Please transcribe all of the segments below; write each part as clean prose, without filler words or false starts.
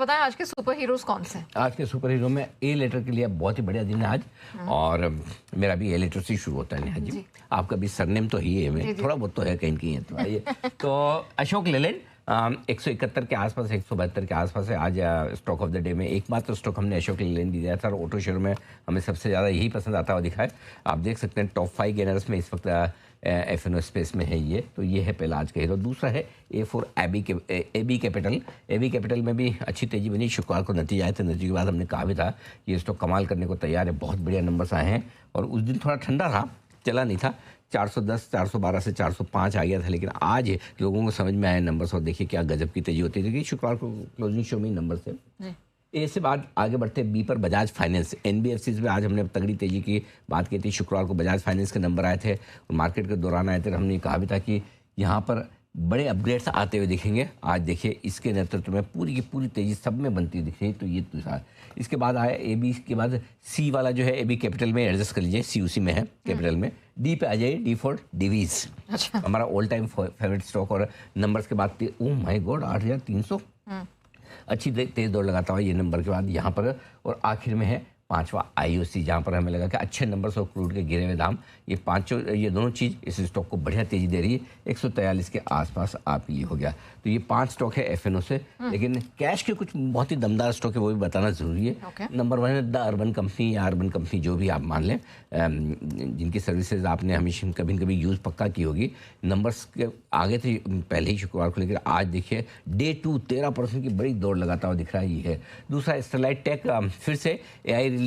बताएं आज के सुपर हीरोज कौन से हैं? आज के सुपर हीरो में ए लेटर के लिए बहुत ही बढ़िया दिन है आज। और मेरा भी ए लेटर से शुरू होता है नेहा जी। आपका भी सरनेम तो ही है, में थोड़ा बहुत तो है कहीं कहीं है तो आइए। तो अशोक लेलैंड 171 के आसपास, 172 के आसपास है आज स्टॉक ऑफ द डे में। एकमात्र स्टॉक हमने अशोक लेलैंड दिया था और ऑटो शेयर में हमें सबसे ज़्यादा यही पसंद आता हुआ दिखा है। आप देख सकते हैं टॉप 5 गेनर्स में इस वक्त एफएनओ स्पेस में है ये। तो ये है पहला आज का हीरो। दूसरा है A4 AB capital. AB capital में भी अच्छी तेजी बनी। शुक्रवार को नतीजे आए थे, नतीजे के बाद हमने कहा भी था ये स्टॉक कमाल करने को तैयार है, बहुत बढ़िया नंबर्स आए हैं। और उस दिन थोड़ा ठंडा था, चला नहीं था, 410 412 से 405 आ गया था। लेकिन आज लोगों को समझ में आए नंबर्स और देखिए क्या गजब की तेजी होती है। देखिए शुक्रवार को क्लोजिंग शो में नंबर थे। ए से बाद आगे बढ़ते बी पर बजाज फाइनेंस। एनबीएफसी में आज हमने तगड़ी तेजी की बात की थी। शुक्रवार को बजाज फाइनेंस के नंबर आए थे, मार्केट के दौरान आए थे। हमने कहा भी था कि यहाँ पर बड़े अपग्रेड्स आते हुए दिखेंगे। आज देखिए इसके नेतृत्व में पूरी की पूरी तेजी सब में बनती हुई दिख रही है। तो ये दूसरा। इसके बाद आया ए बी के बाद सी वाला जो है ए बी कैपिटल में एडजस्ट कर लीजिए, सी उसी में है कैपिटल में। डी पे आ जाइए, डी फॉर डिवीज। अच्छा। हमारा ऑल टाइम फेवरेट स्टॉक। और नंबर्स के बाद ओह माय गॉड 8300 अच्छी तेज दौड़ लगाता हुआ ये नंबर के बाद यहाँ पर। और आखिर में है पांचवा आईओसी, जहाँ पर हमें लगा कि अच्छे नंबर्स और क्रूड के गिरे हुए दाम, ये पांचों ये दोनों चीज़ इस स्टॉक को बढ़िया तेजी दे रही है। 143 के आसपास आपके लिए हो गया। तो ये 5 स्टॉक है एफएनओ से। लेकिन कैश के कुछ बहुत ही दमदार स्टॉक है, वो भी बताना जरूरी है। नंबर 1 है द अर्बन कंपनी या अर्बन कंपनी, जो भी आप मान लें, जिनकी सर्विसेज आपने हमेशा कभी न कभी यूज़ पक्का की होगी। नंबर्स के आगे थे पहले ही शुक्रवार को, लेकर आज देखिए डे 2 13% की बड़ी दौड़ लगाता हुआ दिख रहा है। ये है। दूसरा स्टरलाइट टेक, फिर से AI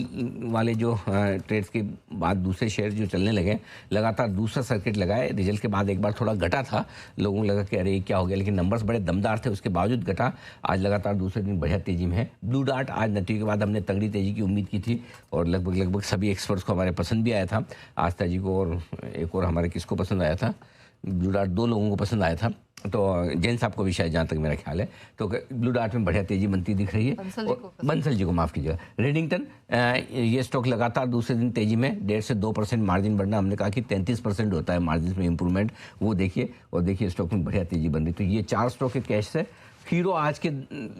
वाले जो ट्रेड्स के बाद दूसरे शेयर जो चलने लगे, लगातार दूसरा सर्किट लगाए। रिजल्ट के बाद एक बार थोड़ा घटा था, लोगों को लगा कि अरे क्या हो गया, लेकिन नंबर्स बड़े दमदार थे, उसके बावजूद घटा। आज लगातार दूसरे दिन बढ़िया तेजी में है। ब्लू डार्ट आज नतीजे के बाद हमने तगड़ी तेजी की उम्मीद की थी और लगभग सभी एक्सपर्ट्स को हमारे पसंद भी आया था। आस्था जी को और एक और हमारे किसको पसंद आया था, ब्लू डार्ट 2 लोगों को पसंद आया था। तो जैन साहब को भी शायद, जहाँ तक मेरा ख्याल है। तो ब्लू डार्ट में बढ़िया तेजी बनती दिख रही है। बंसल जी को माफ़ कीजिएगा। रेडिंगटन, ये स्टॉक लगातार दूसरे दिन तेजी में 1.5 से 2% मार्जिन बढ़ना। हमने कहा कि 33% होता है मार्जिन में इंप्रूवमेंट, वो देखिए। और देखिए स्टॉक में बढ़िया तेजी बन रही। तो ये 4 स्टॉक के कैश से हीरो आज के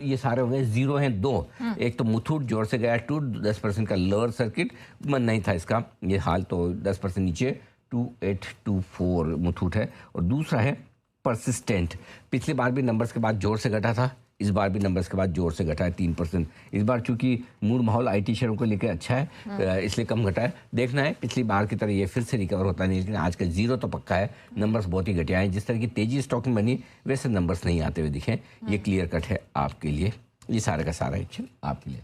ये सारे हो गए। जीरो हैं 2। एक तो मुथूट जोर से गया 10% का लोअर सर्किट, मन नहीं था इसका ये हाल, तो 10% नीचे 2824 मुथूट है। और दूसरा है परसिस्टेंट। पिछली बार भी नंबर्स के बाद जोर से घटा था, इस बार भी नंबर्स के बाद जोर से घटा है 3%। इस बार चूंकि मूड माहौल आईटी शेयरों को लेकर अच्छा है, इसलिए कम घटा है। देखना है पिछली बार की तरह ये फिर से रिकवर होता नहीं, लेकिन आज का जीरो तो पक्का है। नंबर्स बहुत ही घटिया हैं। जिस तरह की तेजी स्टॉक में बनी वैसे नंबर्स नहीं आते हुए दिखे। ये क्लियर कट है आपके लिए, ये सारे का सारा एक्शन आपके लिए।